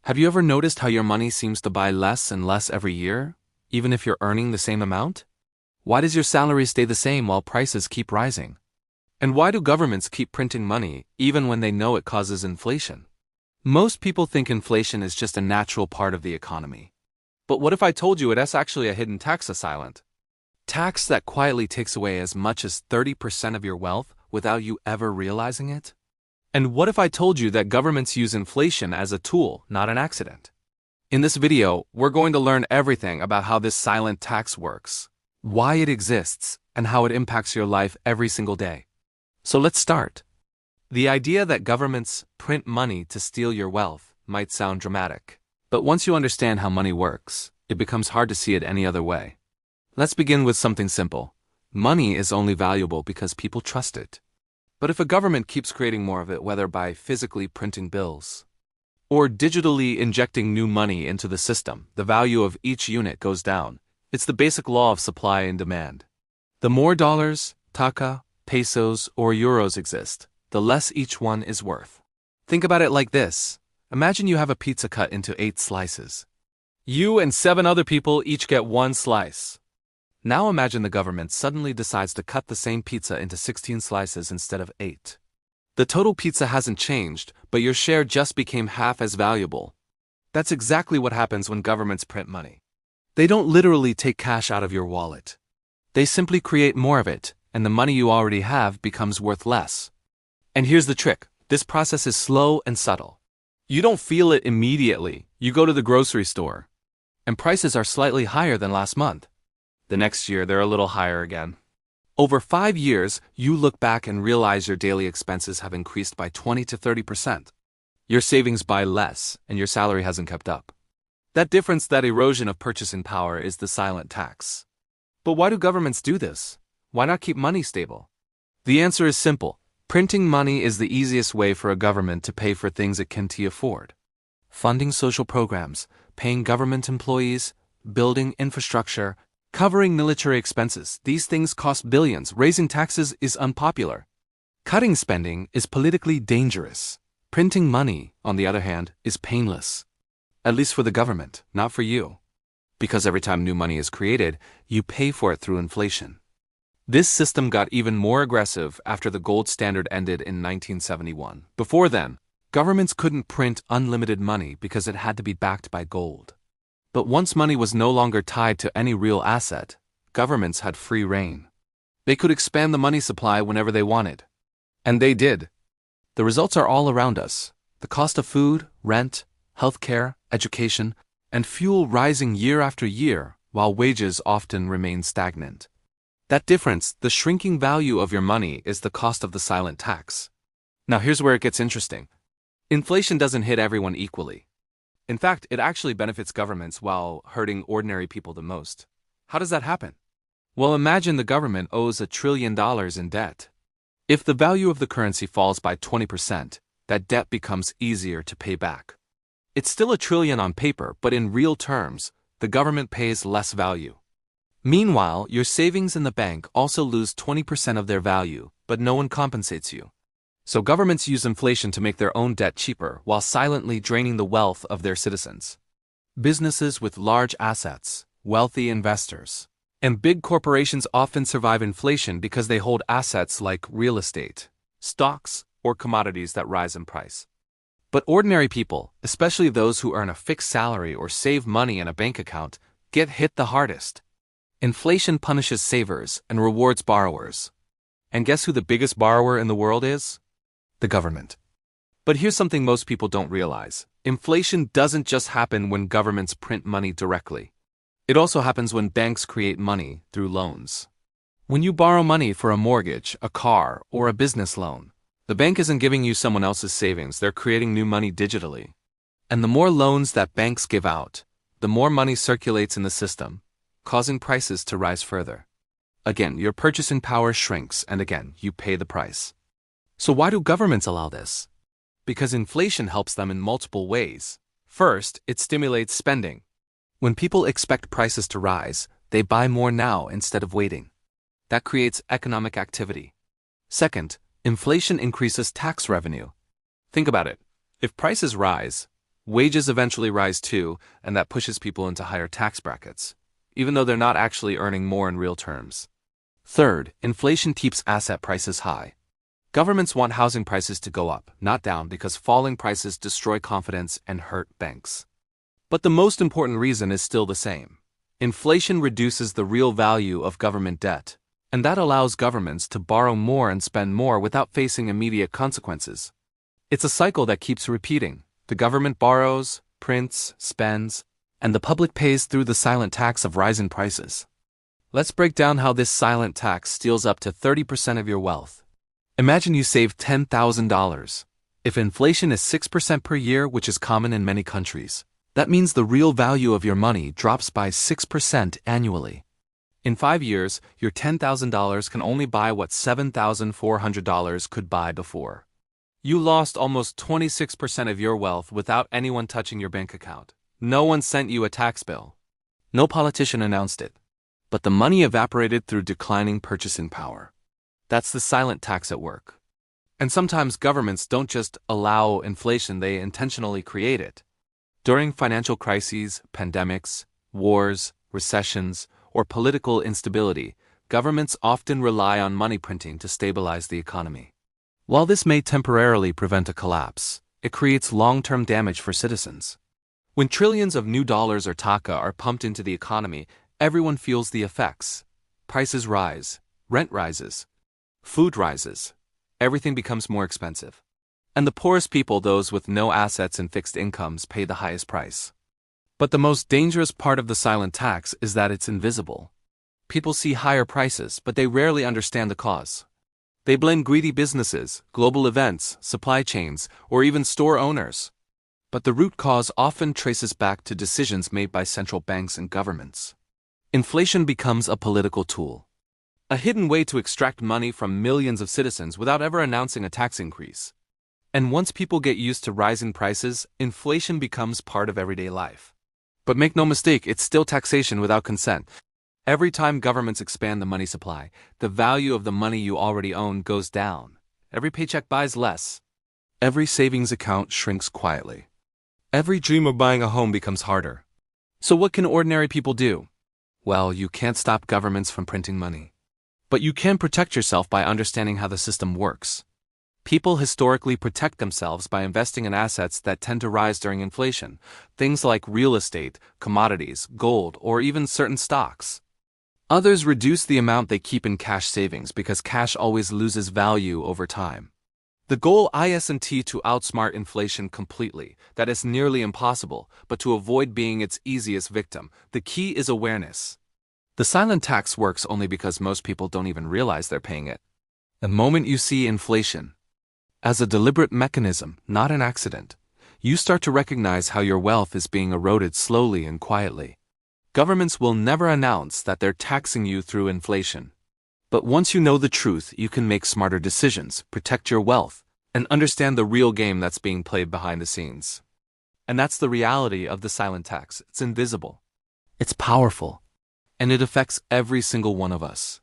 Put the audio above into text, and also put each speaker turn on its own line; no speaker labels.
Have you ever noticed how your money seems to buy less and less every year, even if you're earning the same amount? Why does your salary stay the same while prices keep rising? And why do governments keep printing money even when they know it causes inflation? Most people think inflation is just a natural part of the economy. But what if I told you it's actually a hidden tax assailant? Tax that quietly takes away as much as 30% of your wealth without you ever realizing it? And what if I told you that governments use inflation as a tool, not an accident? In this video, we're going to learn everything about how this silent tax works, why it exists, and how it impacts your life every single day. So let's start. The idea that governments print money to steal your wealth might sound dramatic, but once you understand how money works, it becomes hard to see it any other way. Let's begin with something simple. Money is only valuable because people trust it. But if a government keeps creating more of it, whether by physically printing bills or digitally injecting new money into the system, the value of each unit goes down. It's the basic law of supply and demand. The more dollars, taka, pesos, or euros exist, the less each one is worth. Think about it like this. Imagine you have a pizza cut into 8 slices. You and 7 other people each get 1 slice. Now imagine the government suddenly decides to cut the same pizza into 16 slices instead of 8. The total pizza hasn't changed, but your share just became half as valuable. That's exactly what happens when governments print money. They don't literally take cash out of your wallet. They simply create more of it, and the money you already have becomes worth less. And here's the trick. This process is slow and subtle. You don't feel it immediately. You go to the grocery store, and prices are slightly higher than last month. The next year, they're a little higher again. Over 5 years, you look back and realize your daily expenses have increased by 20 to 30%. Your savings buy less, and your salary hasn't kept up. That difference, that erosion of purchasing power, is the silent tax. But why do governments do this? Why not keep money stable? The answer is simple. Printing money is the easiest way for a government to pay for things it can't afford. Funding social programs, paying government employees, building infrastructure, covering military expenses, these things cost billions. Raising taxes is unpopular. Cutting spending is politically dangerous. Printing money, on the other hand, is painless. At least for the government, not for you. Because every time new money is created, you pay for it through inflation. This system got even more aggressive after the gold standard ended in 1971. Before then, governments couldn't print unlimited money because it had to be backed by gold. But once money was no longer tied to any real asset, governments had free rein. They could expand the money supply whenever they wanted. And they did. The results are all around us. The cost of food, rent, healthcare, education, and fuel rising year after year, while wages often remain stagnant. That difference, the shrinking value of your money, is the cost of the silent tax. Now here's where it gets interesting. Inflation doesn't hit everyone equally. In fact, it actually benefits governments while hurting ordinary people the most. How does that happen? Well, imagine the government owes $1 trillion in debt. If the value of the currency falls by 20%, that debt becomes easier to pay back. It's still $1 trillion on paper, but in real terms, the government pays less value. Meanwhile, your savings in the bank also lose 20% of their value, but no one compensates you. So governments use inflation to make their own debt cheaper while silently draining the wealth of their citizens. Businesses with large assets, wealthy investors, and big corporations often survive inflation because they hold assets like real estate, stocks, or commodities that rise in price. But ordinary people, especially those who earn a fixed salary or save money in a bank account, get hit the hardest. Inflation punishes savers and rewards borrowers. And guess who the biggest borrower in the world is? The government. But here's something most people don't realize. Inflation doesn't just happen when governments print money directly. It also happens when banks create money through loans. When you borrow money for a mortgage, a car, or a business loan, the bank isn't giving you someone else's savings, they're creating new money digitally. And the more loans that banks give out, the more money circulates in the system, causing prices to rise further. Again, your purchasing power shrinks, and again, you pay the price. So why do governments allow this? Because inflation helps them in multiple ways. First, it stimulates spending. When people expect prices to rise, they buy more now instead of waiting. That creates economic activity. Second, inflation increases tax revenue. Think about it. If prices rise, Wages eventually rise too, and that pushes people into higher tax brackets, even though they're not actually earning more in real terms. Third, inflation keeps asset prices high. Governments want housing prices to go up, not down, because falling prices destroy confidence and hurt banks. But the most important reason is still the same. Inflation reduces the real value of government debt, and that allows governments to borrow more and spend more without facing immediate consequences. It's a cycle that keeps repeating. The government borrows, prints, spends, and the public pays through the silent tax of rising prices. Let's break down how this silent tax steals up to 30% of your wealth. Imagine you save $10,000. If inflation is 6% per year, which is common in many countries, that means the real value of your money drops by 6% annually. In 5 years, your $10,000 can only buy what $7,400 could buy before. You lost almost 26% of your wealth without anyone touching your bank account. No one sent you a tax bill. No politician announced it. But the money evaporated through declining purchasing power. That's the silent tax at work. And sometimes governments don't just allow inflation, they intentionally create it. During financial crises, pandemics, wars, recessions, or political instability, governments often rely on money printing to stabilize the economy. While this may temporarily prevent a collapse, it creates long-term damage for citizens. When trillions of new dollars or taka are pumped into the economy, everyone feels the effects. Prices rise, rent rises, food rises, everything becomes more expensive. And the poorest people, those with no assets and fixed incomes, pay the highest price. But the most dangerous part of the silent tax is that it's invisible. People see higher prices, but they rarely understand the cause. They blame greedy businesses, global events, supply chains, or even store owners. But the root cause often traces back to decisions made by central banks and governments. Inflation becomes a political tool. A hidden way to extract money from millions of citizens without ever announcing a tax increase. And once people get used to rising prices, inflation becomes part of everyday life. But make no mistake, it's still taxation without consent. Every time governments expand the money supply, the value of the money you already own goes down. Every paycheck buys less. Every savings account shrinks quietly. Every dream of buying a home becomes harder. So what can ordinary people do? Well, you can't stop governments from printing money. But you can protect yourself by understanding how the system works. People historically protect themselves by investing in assets that tend to rise during inflation, things like real estate, commodities, gold, or even certain stocks. Others reduce the amount they keep in cash savings because cash always loses value over time. The goal isn't to outsmart inflation completely, that is nearly impossible, but to avoid being its easiest victim. The key is awareness. The silent tax works only because most people don't even realize they're paying it. The moment you see inflation as a deliberate mechanism, not an accident, you start to recognize how your wealth is being eroded slowly and quietly. Governments will never announce that they're taxing you through inflation. But once you know the truth, you can make smarter decisions, protect your wealth, and understand the real game that's being played behind the scenes. And that's the reality of the silent tax. It's invisible. It's powerful. And it affects every single one of us.